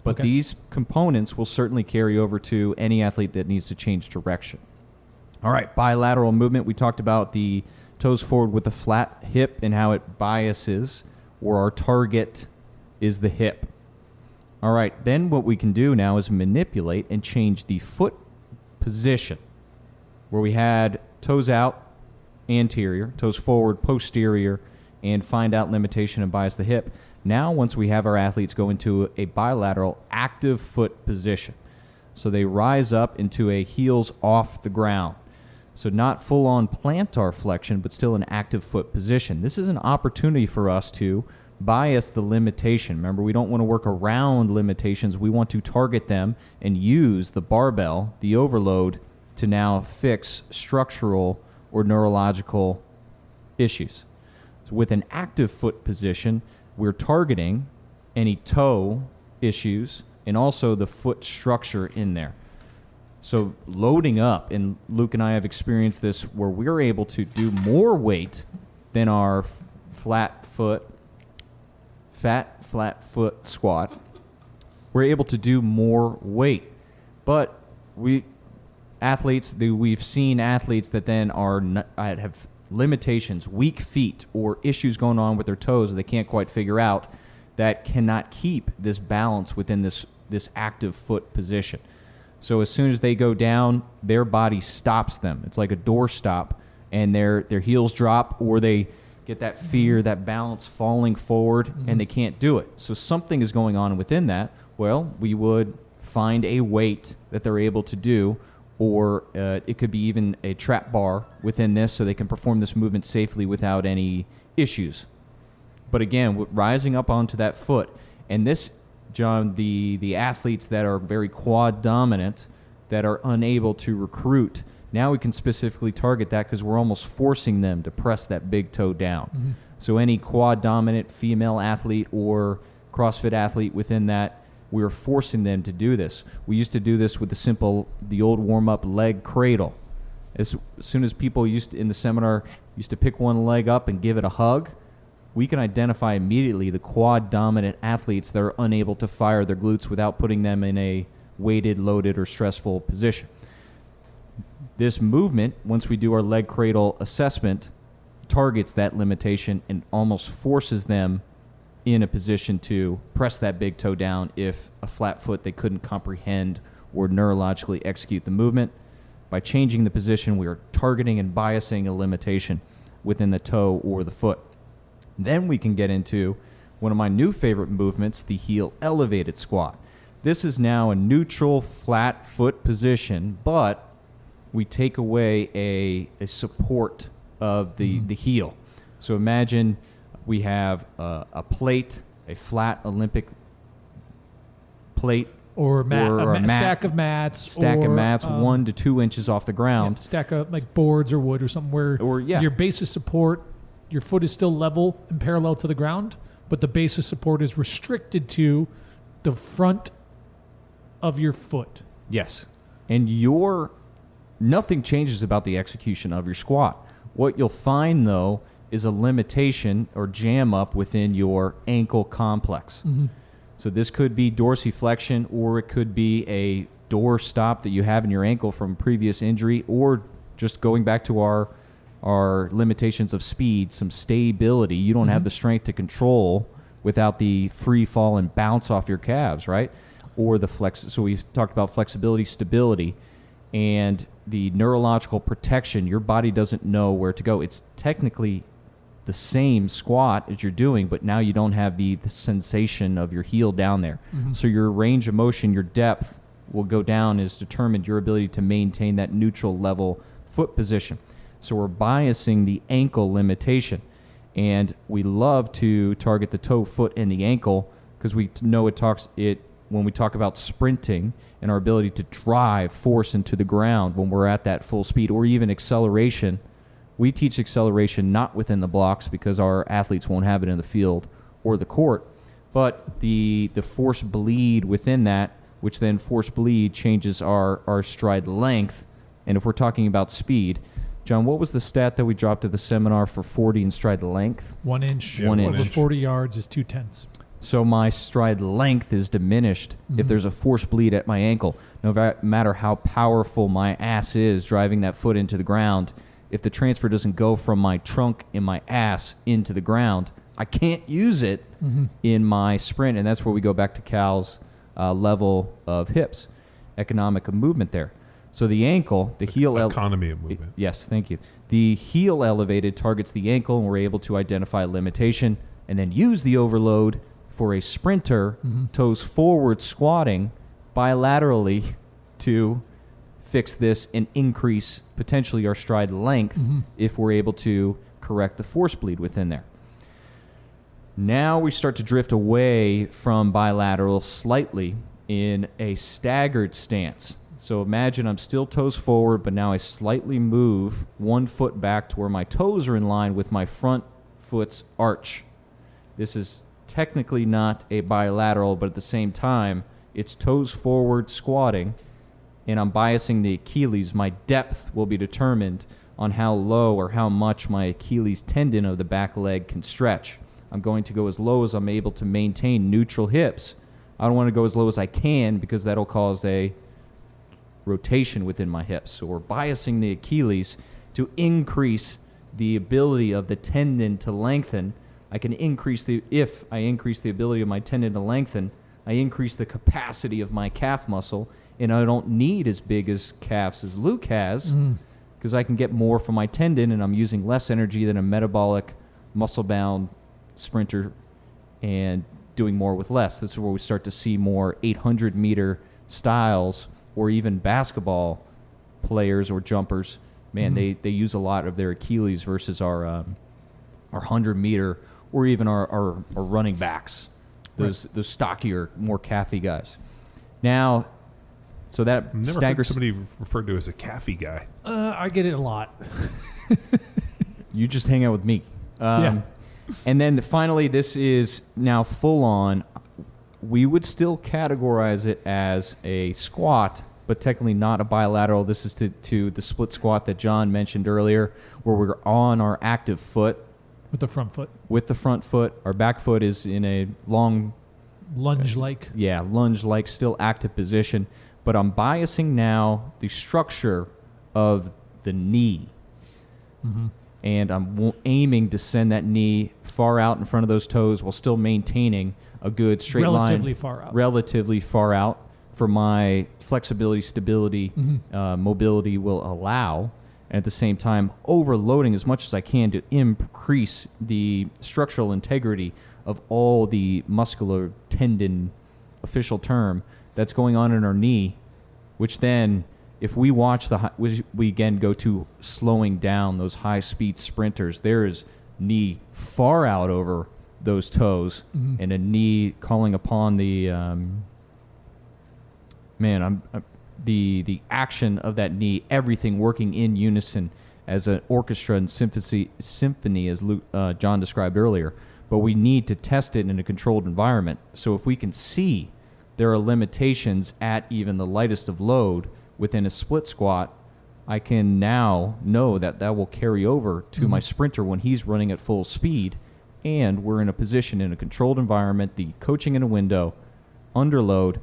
S2: But
S1: Okay.
S2: these components will certainly carry over to any athlete that needs to change direction. All right, bilateral movement. We talked about the toes forward with a flat hip and how it biases, or our target is the hip. All right, then what we can do now is manipulate and change the foot position, where we had toes out, anterior, toes forward, posterior, and find out limitation and bias the hip. Now, once we have our athletes go into a bilateral active foot position, so they rise up into a heels off the ground. So not full-on plantar flexion, but still an active foot position. This is an opportunity for us to bias the limitation. Remember, we don't want to work around limitations. We want to target them and use the barbell, the overload, to now fix structural or neurological issues. So with an active foot position, we're targeting any toe issues and also the foot structure in there. So loading up, and Luke and I have experienced this where we're able to do more weight than our flat foot squat. We're able to do more weight. But we've seen athletes that then have limitations, weak feet, or issues going on with their toes that they can't quite figure out, that cannot keep this balance within this active foot position. So as soon as they go down, their body stops them. It's like a door stop, and their heels drop, or they get that fear, that balance falling forward, and they can't do it. So something is going on within that. Well, we would find a weight that they're able to do, or it could be even a trap bar within this so they can perform this movement safely without any issues. But again, rising up onto that foot, and this, John, the athletes that are very quad dominant, that are unable to recruit, now we can specifically target that because we're almost forcing them to press that big toe down. So any quad dominant female athlete or CrossFit athlete within that, we're forcing them to do this. We used to do this with the old warm-up leg cradle. As soon as people in the seminar used to pick one leg up and give it a hug, we can identify immediately the quad dominant athletes that are unable to fire their glutes without putting them in a weighted, loaded, or stressful position. This movement, once we do our leg cradle assessment, targets that limitation and almost forces them in a position to press that big toe down if a flat foot they couldn't comprehend or neurologically execute the movement. By changing the position, we are targeting and biasing a limitation within the toe or the foot. Then we can get into one of my new favorite movements, the heel elevated squat. This is now a neutral flat foot position, but we take away a support of the heel. So imagine we have a plate, a flat Olympic plate,
S1: or a stack of mats,
S2: 1 to 2 inches off the ground.
S1: Stack of like boards or wood or something where your base of support, your foot is still level and parallel to the ground, but the base of support is restricted to the front of your foot.
S2: Yes. And nothing changes about the execution of your squat. What you'll find, though, is a limitation or jam up within your ankle complex. So this could be dorsiflexion, or it could be a door stop that you have in your ankle from previous injury, or just going back to our limitations of speed, some stability. You don't have the strength to control without the free fall and bounce off your calves, right? Or the flex. So we talked about flexibility, stability, and the neurological protection. Your body doesn't know where to go. It's technically the same squat as you're doing, but now you don't have the sensation of your heel down there. So your range of motion, your depth will go down, is determined your ability to maintain that neutral level foot position. So we're biasing the ankle limitation, and we love to target the toe, foot, and the ankle because we know when we talk about sprinting and our ability to drive force into the ground when we're at that full speed, or even acceleration. We teach acceleration not within the blocks because our athletes won't have it in the field or the court, but the force bleed within that, which then force bleed changes our stride length. And if we're talking about speed, John, what was the stat that we dropped at the seminar for 40 in stride length?
S1: 1 inch.
S3: Yeah, 1
S1: Over
S3: inch.
S1: 40 yards is 2/10.
S2: So my stride length is diminished if there's a force bleed at my ankle. No matter how powerful my ass is driving that foot into the ground, if the transfer doesn't go from my trunk and my ass into the ground, I can't use it in my sprint. And that's where we go back to Cal's level of hips, economic of movement there. So the ankle, the heel...
S3: Economy of movement.
S2: Yes, thank you. The heel elevated targets the ankle, and we're able to identify a limitation and then use the overload for a sprinter, toes forward squatting bilaterally to fix this and increase potentially our stride length if we're able to correct the force bleed within there. Now we start to drift away from bilateral slightly in a staggered stance. So imagine I'm still toes forward, but now I slightly move one foot back to where my toes are in line with my front foot's arch. This is technically not a bilateral, but at the same time, it's toes forward squatting, and I'm biasing the Achilles. My depth will be determined on how low or how much my Achilles tendon of the back leg can stretch. I'm going to go as low as I'm able to maintain neutral hips. I don't want to go as low as I can because that'll cause a rotation within my hips. So we're biasing the Achilles to increase the ability of the tendon to lengthen. If I increase the ability of my tendon to lengthen, I increase the capacity of my calf muscle, and I don't need as big as calves as Luke has because I can get more from my tendon, and I'm using less energy than a metabolic, muscle-bound sprinter and doing more with less. This is where we start to see more 800-meter styles, or even basketball players or jumpers. Man, they use a lot of their Achilles versus our 100-meter or even our running backs, those stockier, more calfy guys. Now, so that
S3: I've never heard somebody referred to as a calfy guy.
S1: I get it a lot.
S2: You just hang out with me.
S1: Yeah.
S2: And then finally, this is now full on. We would still categorize it as a squat, but technically not a bilateral. This is to the split squat that John mentioned earlier, where we're on our active foot.
S1: With the front foot.
S2: With the front foot. Our back foot is in a long...
S1: Lunge-like.
S2: Lunge-like, still active position. But I'm biasing now the structure of the knee. And I'm aiming to send that knee far out in front of those toes while still maintaining a good straight line. Relatively far out for my flexibility, stability, mobility will allow. And at the same time, overloading as much as I can to increase the structural integrity of all the muscular tendon, official term, that's going on in our knee, which then... If we watch we again go to slowing down those high-speed sprinters, there is knee far out over those toes and a knee calling upon the the action of that knee, everything working in unison as an orchestra and symphony as John described earlier. But we need to test it in a controlled environment. So if we can see there are limitations at even the lightest of load within a split squat, I can now know that will carry over to my sprinter when he's running at full speed, and we're in a position in a controlled environment, the coaching in a window, under load,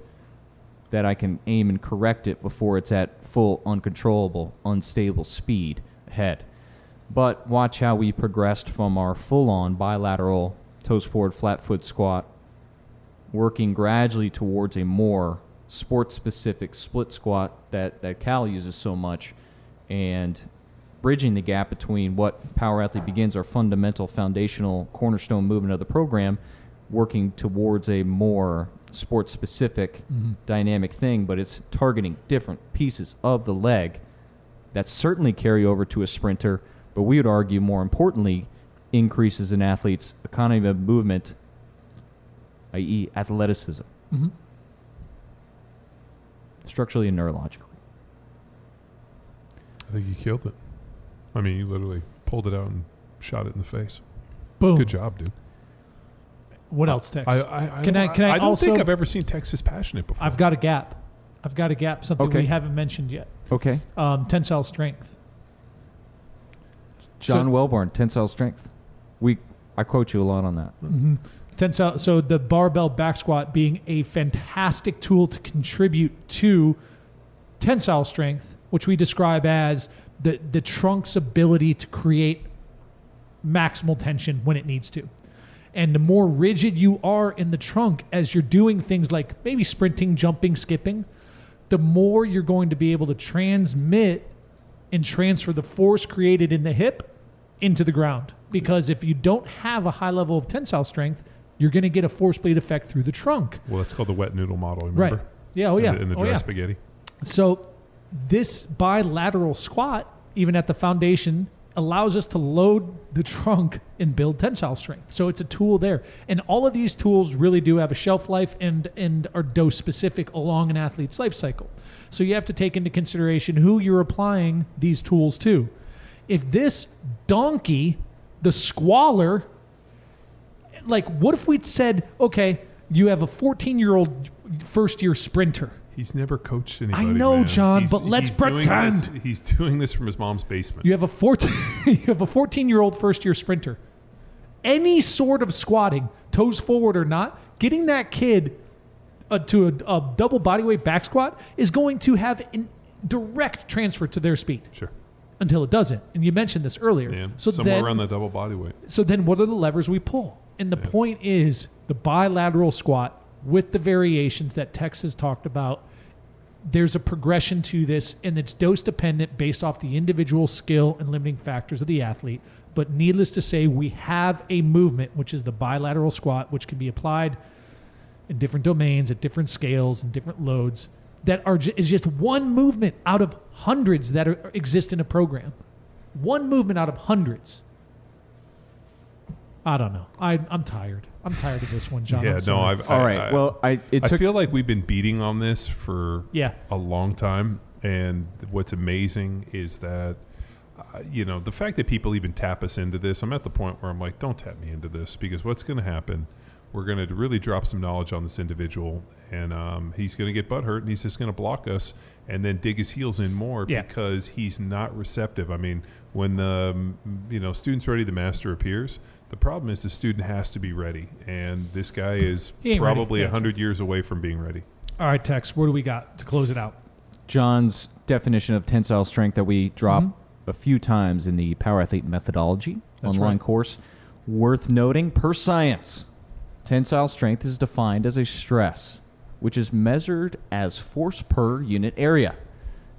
S2: that I can aim and correct it before it's at full, uncontrollable, unstable speed ahead. But watch how we progressed from our full-on bilateral toes forward flat foot squat, working gradually towards a more sport-specific split squat that Cal uses so much, and bridging the gap between what Power Athlete Begins, our fundamental foundational cornerstone movement of the program, working towards a more sport-specific dynamic thing, but it's targeting different pieces of the leg that certainly carry over to a sprinter, but we would argue more importantly increases an athlete's economy of movement, i.e. athleticism. Structurally and neurologically.
S3: I think you killed it. I mean, you literally pulled it out and shot it in the face.
S1: Boom.
S3: Good job, dude.
S1: What else, Tex?
S3: I
S1: I
S3: don't think I've ever seen Tex this passionate before.
S1: I've got a gap. Something we haven't mentioned yet.
S2: Okay.
S1: Tensile strength.
S2: John Wellborn, Tensile Strength. I quote you a lot on that.
S1: Tensile. So the barbell back squat being a fantastic tool to contribute to tensile strength, which we describe as the trunk's ability to create maximal tension when it needs to. And the more rigid you are in the trunk as you're doing things like maybe sprinting, jumping, skipping, the more you're going to be able to transmit and transfer the force created in the hip into the ground. Because if you don't have a high level of tensile strength, you're going to get a force bleed effect through the trunk.
S3: Well, that's called the wet noodle model, remember?
S1: Right. Yeah, oh yeah.
S3: In the dry spaghetti.
S1: So this bilateral squat, even at the foundation, allows us to load the trunk and build tensile strength. So it's a tool there. And all of these tools really do have a shelf life and are dose specific along an athlete's life cycle. So you have to take into consideration who you're applying these tools to. If this donkey, the squalor, like what if we'd said, okay, you have a 14-year-old first-year sprinter.
S3: He's never coached anybody.
S1: I know,
S3: man.
S1: John, but let's pretend.
S3: He's doing this from his mom's basement.
S1: You have a 14-year-old first-year sprinter. Any sort of squatting, toes forward or not, getting that kid to a double bodyweight back squat is going to have a direct transfer to their speed.
S3: Sure.
S1: Until it doesn't. And you mentioned this earlier.
S3: Yeah,
S1: so
S3: somewhere
S1: then,
S3: around the double body weight.
S1: So then what are the levers we pull? And the point is the bilateral squat with the variations that Tex has talked about. There's a progression to this, and it's dose dependent based off the individual skill and limiting factors of the athlete. But needless to say, we have a movement, which is the bilateral squat, which can be applied in different domains at different scales and different loads. That is just one movement out of hundreds that exist in a program. One movement out of hundreds. I don't know. I'm tired. I'm tired of this one, John.
S3: Yeah, no,
S2: all right. Well, I
S3: feel like we've been beating on this for
S1: Yeah.
S3: a long time, and what's amazing is that the fact that people even tap us into this. I'm at the point where I'm like, don't tap me into this, because what's going to happen? We're going to really drop some knowledge on this individual, and he's going to get butthurt, and he's just going to block us and then dig his heels in more because he's not receptive. I mean, when the student's ready, the master appears. The problem is the student has to be ready, and this guy is probably 100 years away from being ready.
S1: All right, Tex, what do we got to close it out?
S2: John's definition of tensile strength that we drop a few times in the Power Athlete Methodology online course. Worth noting, per science, tensile strength is defined as a stress, which is measured as force per unit area.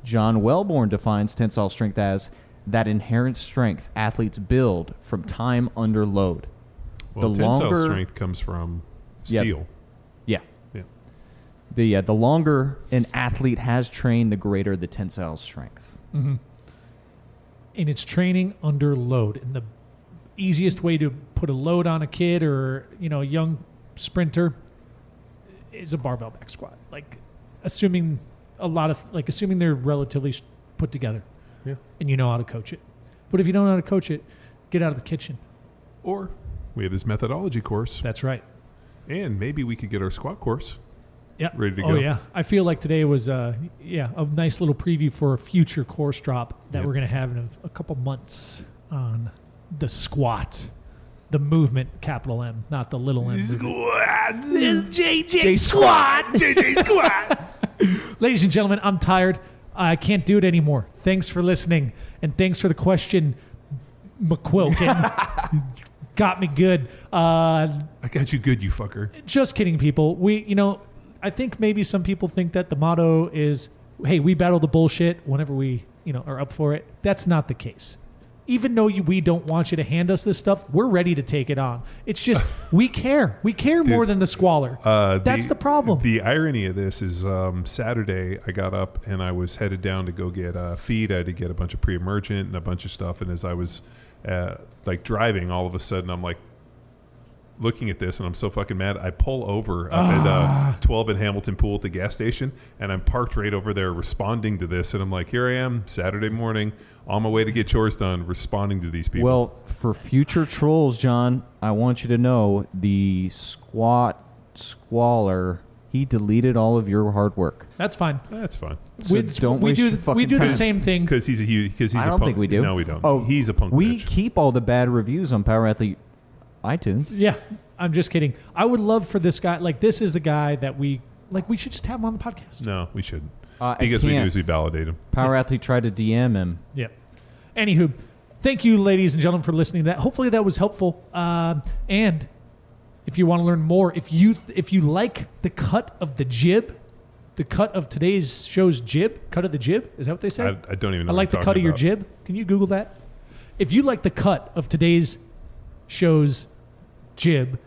S2: John Wellborn defines tensile strength as that inherent strength athletes build from time under load.
S3: Well, tensile strength comes from steel.
S2: Yeah. The longer an athlete has trained, the greater the tensile strength.
S1: Mm-hmm. And it's training under load. And the easiest way to put a load on a kid or a young sprinter is a barbell back squat. Like assuming they're relatively put together.
S3: Yeah.
S1: And you know how to coach it. But if you don't know how to coach it, get out of the kitchen.
S3: Or we have this methodology course.
S1: That's right.
S3: And maybe we could get our squat course ready to go.
S1: Oh, yeah. I feel like today was a nice little preview for a future course drop that we're going to have in a couple months on the squat. The movement, capital M, not the little m.
S3: Squats.
S1: It's JJ Squat.
S3: JJ Squat.
S1: Ladies and gentlemen, I'm tired. I can't do it anymore. Thanks for listening, and thanks for the question, McQuilkin. Got me good.
S3: I got you good, you fucker.
S1: Just kidding, people. I think maybe some people think that the motto is, hey, we battle the bullshit whenever we, are up for it. That's not the case. Even though we don't want you to hand us this stuff, we're ready to take it on. It's just, we care. We care more than the squalor. That's the problem.
S3: The irony of this is Saturday, I got up and I was headed down to go get feed. I had to get a bunch of pre-emergent and a bunch of stuff. And as I was driving, all of a sudden, I'm like, looking at this, and I'm so fucking mad. I pull over at 12 in Hamilton Pool at the gas station, and I'm parked right over there responding to this. And I'm like, here I am, Saturday morning, on my way to get chores done, responding to these people.
S2: Well, for future trolls, John, I want you to know the squalor, he deleted all of your hard work.
S1: That's fine.
S3: That's fine.
S2: So don't waste your fucking
S1: we do
S2: time.
S1: the same thing.
S3: Because he's
S2: I don't think we do.
S3: No, we don't.
S2: Oh,
S3: he's a punk
S2: We
S3: bitch.
S2: keep all the bad reviews on Power Athlete iTunes.
S1: Yeah, I'm just kidding. I would love for this guy, this is the guy that we should just have him on the podcast.
S3: No, we shouldn't.
S2: I
S3: Because we do
S2: can't.
S3: is we validate him.
S2: Power Athlete tried to DM him.
S1: Yeah. Anywho, thank you, ladies and gentlemen, for listening to that. Hopefully that was helpful. And If you want to learn more, if you like the cut of the jib, the cut of today's show's jib, cut of the jib, is that what they say?
S3: I don't even know
S1: I like
S3: what
S1: the
S3: you're
S1: cut of your
S3: talking
S1: jib. Can you Google that? If you like the cut of today's show's jib,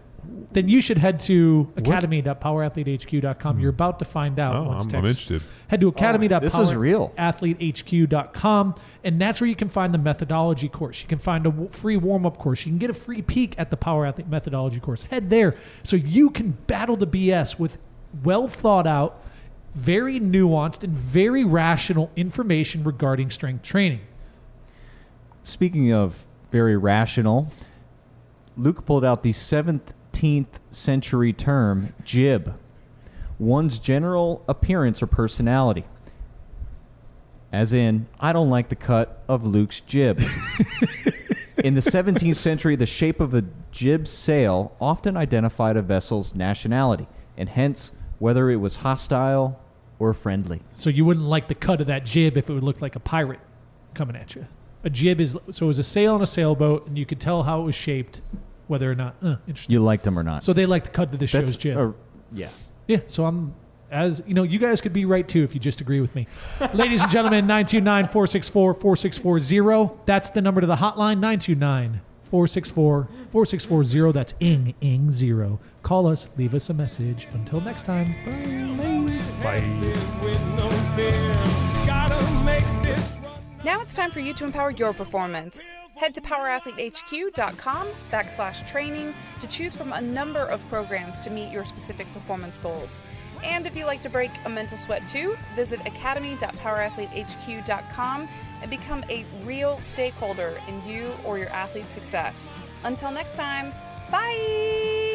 S1: then you should head to academy.powerathletehq.com. You're about to find out.
S3: Oh, I'm interested.
S1: Head to
S2: This is real.
S1: academy.powerathletehq.com, and that's where you can find the methodology course. You can find a free warm-up course. You can get a free peek at the Power Athlete methodology course. Head there so you can battle the BS with well thought out, very nuanced, and very rational information regarding strength training.
S2: Speaking of very rational, Luke pulled out the 17th century term, jib, one's general appearance or personality. As in, I don't like the cut of Luke's jib. In the 17th century, the shape of a jib sail often identified a vessel's nationality, and hence whether it was hostile or friendly.
S1: So you wouldn't like the cut of that jib if it would look like a pirate coming at you. A jib is, so it was a sail on a sailboat, and you could tell how it was shaped, whether or not. Interesting.
S2: You liked them or not.
S1: So they like the cut of the show's jib.
S2: Yeah.
S1: Yeah, so I'm, as you know, you guys could be right too if you just agree with me. Ladies and gentlemen, 929-464-4640. That's the number to the hotline, 929-464-4640. That's ing 0. Call us, leave us a message. Until next time, bye.
S5: Now it's time for you to empower your performance. Head to powerathletehq.com/training to choose from a number of programs to meet your specific performance goals. And if you like to break a mental sweat too, visit academy.powerathletehq.com and become a real stakeholder in you or your athlete's success. Until next time, bye!